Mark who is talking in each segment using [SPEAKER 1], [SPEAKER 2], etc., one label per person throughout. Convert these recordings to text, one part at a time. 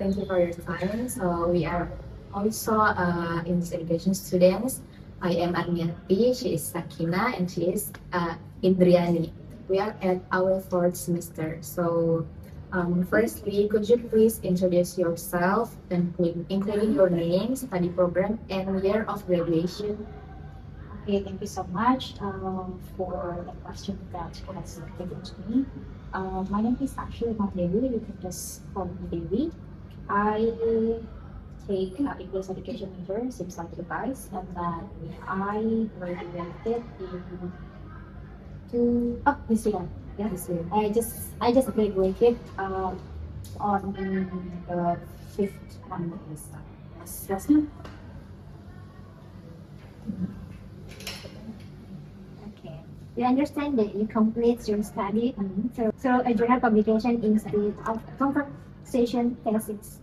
[SPEAKER 1] Thank you for your time. So we are also in education students. I am Armiati, she is Sakina, and she is Indriani. We are at our fourth semester. So firstly, could you please introduce yourself, including your name, study program, and year of graduation?
[SPEAKER 2] Okay, thank you so much for the question that has given to me. My name is actually not Dewi. You can just call me Dewi. I take English education major since like device, and then I graduated in this year. Yeah,
[SPEAKER 1] This year.
[SPEAKER 2] I just graduated on the fifth month. Yes, ma'am.
[SPEAKER 3] Okay. We understand that you complete your study through a journal publication instead of conversation thesis.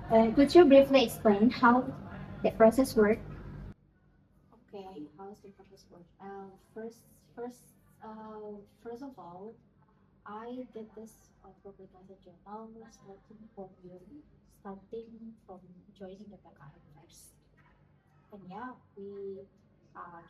[SPEAKER 3] Could you briefly explain how the process works?
[SPEAKER 2] Okay, how's the process work? First, first of all, I did this publication journal starting from joining the PKN first. And yeah, we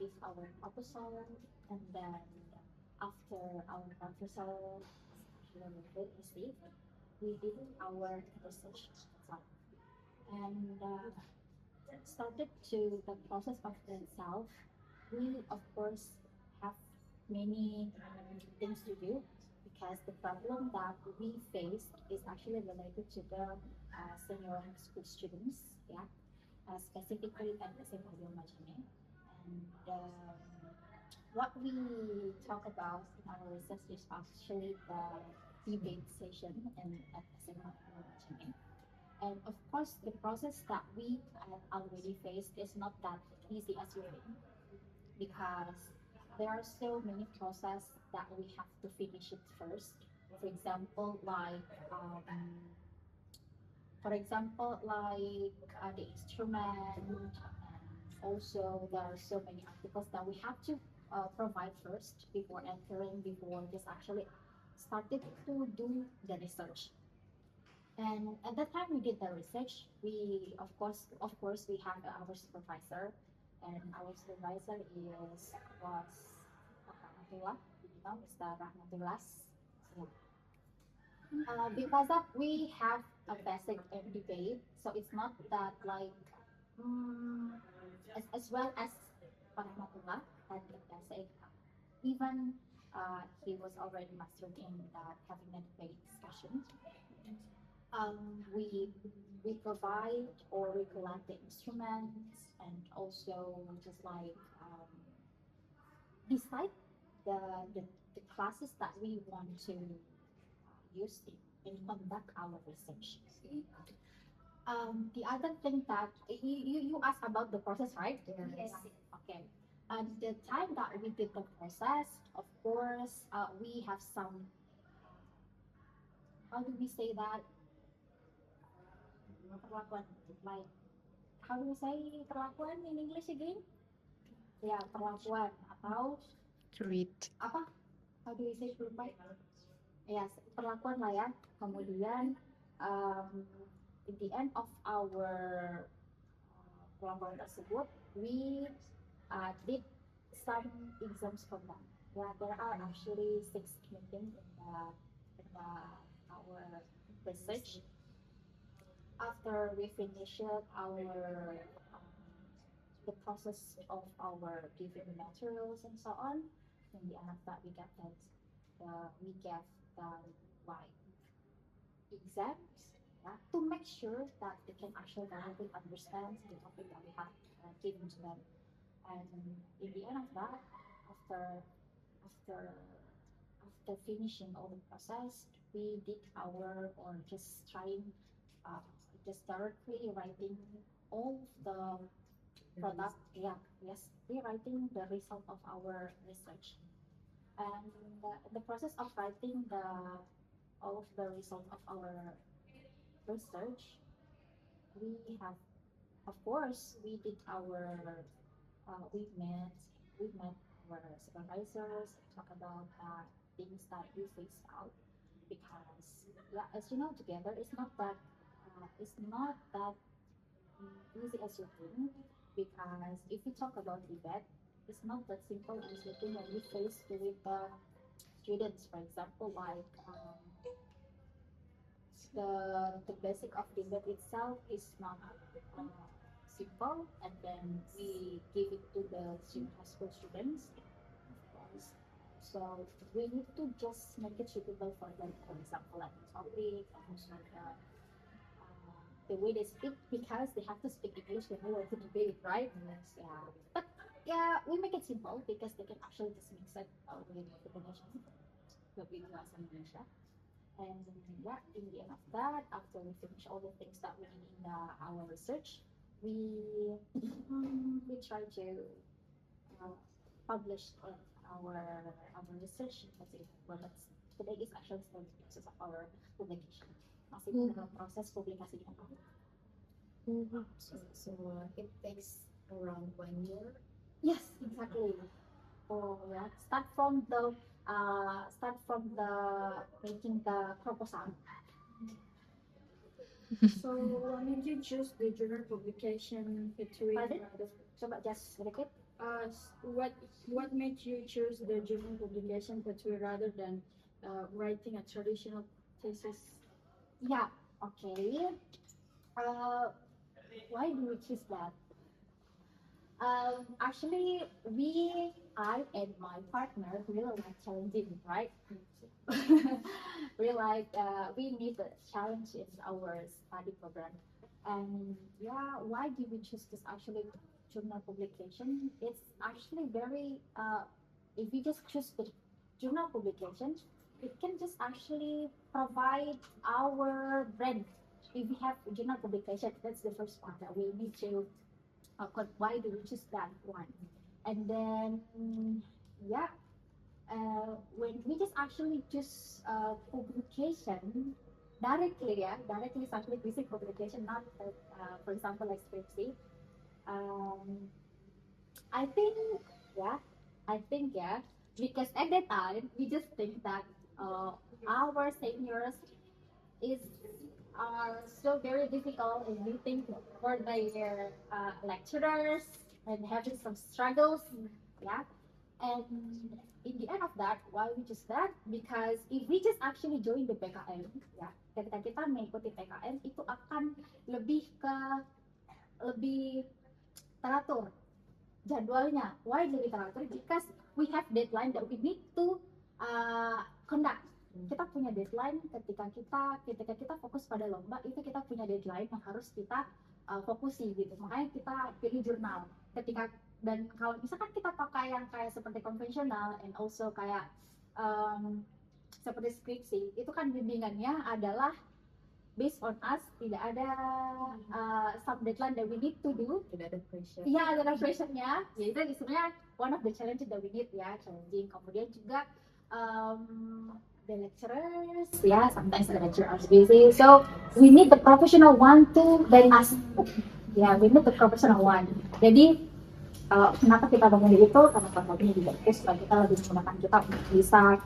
[SPEAKER 2] give our proposal, and then after our proposal is actually received, we did our research itself. And started to the process of itself, we of course have many things to do because the problem that we faced is actually related to the senior high school students, yeah, specifically at SMA Macame. And what we talk about in our research is actually the debate session in at SMA Macame. And of course, the process that we already faced is not that easy as we think because there are so many process that we have to finish it first. For example, the instrument, and also there are so many articles that we have to provide first before entering, before just actually started to do the research. And at that time we did the research. We of course we have our supervisor, and our supervisor was Rahmatullah, Mr. Rahmatullah. Yeah. Because of we have a basic debate, so it's not that like um, as well as Rahmatullah had the basic. Even he was already mastered in that having a debate discussion. We provide or we collect the instruments, and also just like decide the, the the classes that we want to use in conduct our research. The other thing that you asked about the process, right?
[SPEAKER 3] Yes.
[SPEAKER 2] Okay. The time that we did the process, of course, we have some. How do we say that? Perlakuan, like how do we say perlakuan in English again? Ya, perlakuan atau
[SPEAKER 4] Treat.
[SPEAKER 2] apa? How do we say lupa? Ya, perlakuan lah ya. Kemudian um, in the end of our perlakuan tersebut, we did some exams for them. Yeah, there are actually 6 meetings in our research. After we finish our the process of our giving materials and so on, in the end of that we get the like exams, yeah, to make sure that they can actually directly understand the topic that we have given to them. And in the end of that, after after after finishing all the process, we did our or just trying uh, just directly writing all the product. Yeah, yes, rewriting the result of our research. And the process of writing the all of the result of our research, we have, of course, we did our we met our supervisors, talk about things that we faced out because yeah, as you know, together it's not that it's not that easy as you think, because if we talk about debate, it's not that simple as you think when you face with students, for example, like the basic of debate itself is not uh, simple, and then we give it to the high school students, of course. So we need to just make it suitable for them. For example, like the topic, also the way they speak, because they have to speak English when they want to debate, right?
[SPEAKER 1] Yes.
[SPEAKER 2] Yeah. But yeah, we make it simple because they can actually just mix it with Indonesian, but we do as Indonesia. And yeah, in the end of that, after we finish all the things that we need in our research, we we try to uh, publish our research. Let's say, well, today is actually still the process of our publication. Masih dalam proses publikasinya.
[SPEAKER 1] So it takes around 1 year.
[SPEAKER 2] Yes, exactly. Oh yeah, start from the making the proposal.
[SPEAKER 4] So why did you choose the journal publication between
[SPEAKER 2] Pardon? Coba just repeat.
[SPEAKER 4] what made you choose the journal publication between rather than writing a traditional thesis?
[SPEAKER 2] Yeah, okay. Why do we choose that? Actually, I and my partner really like challenging, right? We need the challenge in our study program. And yeah, why did we choose this actually journal publication? It's actually very, if we just choose the journal publication, it can just actually provide our brand. If we have journal publication, that's the first part that we need to, why do we choose that one? And then, yeah, when we just actually choose publication directly is actually basic publication, not for example like scriptsy. Um, I think yeah, yeah, because at that time we just think that our seniors is are so very difficult in meeting for their lecturers and having some struggles, yeah. And in the end of that, why we just that? Because if we just actually join the PKM, ya, ketika kita mengikuti PKM itu akan lebih teratur jadwalnya. Why lebih teratur? Because we have deadline that we need to conduct. Kita punya deadline ketika kita fokus pada lomba, itu kita punya deadline yang harus kita fokusi gitu. Makanya kita pilih jurnal. Dan kalau misalkan kita pakai yang kayak seperti konvensional and also kayak seperti skripsi, itu kan bimbingannya adalah based on us, tidak ada some deadline that we need to do.
[SPEAKER 1] Tidak ada pressure.
[SPEAKER 2] Iya, ada pressure-nya. Ya itu sebenarnya one of the challenges that we need, ya, challenging. Kemudian juga the lecturers, yeah, sometimes the lecturers are busy, so we need the professional one to guide us. Yeah, we need the professional one. Jadi kenapa kita memilih itu? Karena teknologi juga itu supaya kita lebih menggunakan kita untuk bisa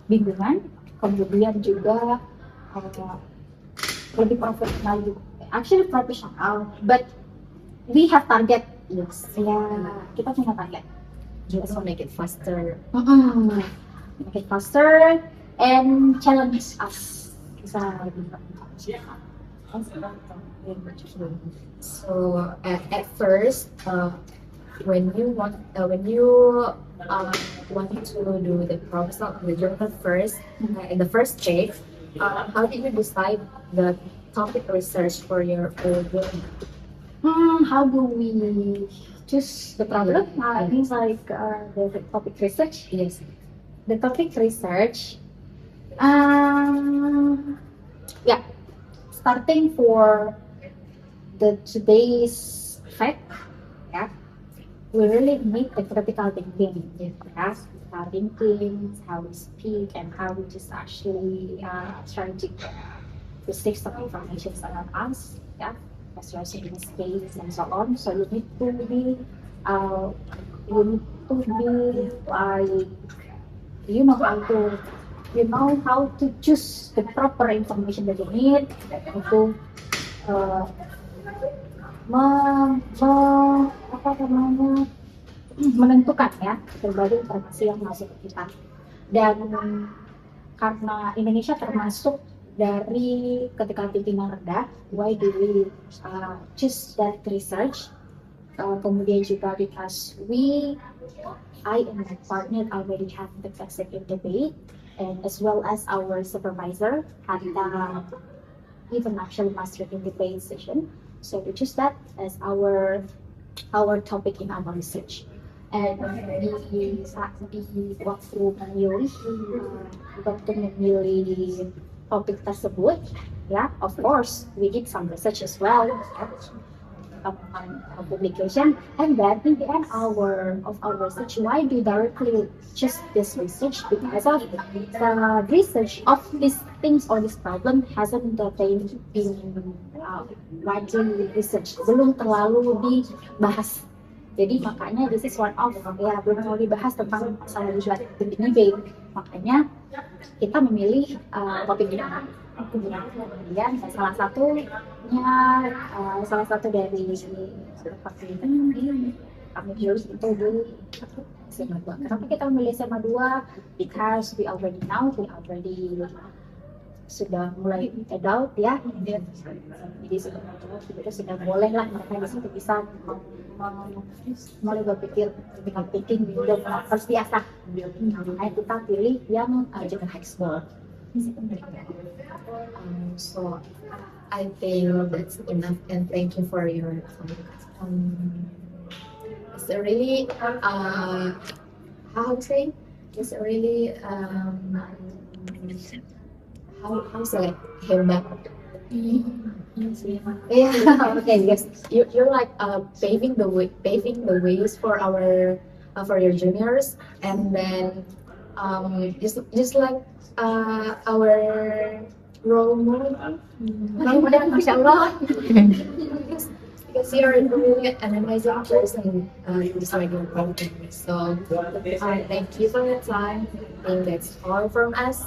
[SPEAKER 2] bimbingan, kemudian juga lebih profesional juga. Actually professional, but we have target. Yes, ya, kita punya target.
[SPEAKER 1] Just to make it faster.
[SPEAKER 2] Make it faster and challenge us. Bisa lebih.
[SPEAKER 1] So at first, when you want to do the proposal, the journal first, in the first stage, how did you decide the topic research for your journal?
[SPEAKER 2] How do we choose the problem? Things like the topic research.
[SPEAKER 1] Yes.
[SPEAKER 2] The topic research. Yeah. Starting for today's fact, yeah, we really need the critical thinking. Yeah, thinking, how we speak, and how we just actually try to receive some information around us. Yeah, especially in space and so on. So you need to be like, you know how to you know how to choose the proper information that you need untuk menentukan ya berbagai informasi yang masuk ke kita. Dan karena Indonesia termasuk dari ketika pimpinan rendah, why do we choose that research? Kemudian juga because I and my partner already have the executive debate, and as well as our supervisor had even actually mastered in debate session. So we choose that as our topic in our research. And di waktu memilih topik tersebut, ya, of course we did some research as well on publication, and then in the end of our research, why we directly choose this research? Because of the research of these things or this problem hasn't been widely research, belum terlalu dibahas. Jadi makanya this is one of ya belum mau dibahas tentang masalah debate. Makanya kita memilih topik ini. Kemudian salah satu dari seperti ini kami pilih itu di SMA 2. Kenapa kita memilih SMA 2? Because we already sudah mulai adult ya, jadi sudah boleh lah mereka di situ bisa mulai berpikir critical thinking dan terbiasa. Makanya kita pilih yang junior high school.
[SPEAKER 1] So I think that's enough, and thank you for your it's a really how to say, it's a really how say, hemat. Yeah, okay, yes, you're like paving the ways for your juniors, and then just like our role model. Masya Allah. Because you're really an amazing person beside your company. So thank you for your time. I think that's all from us.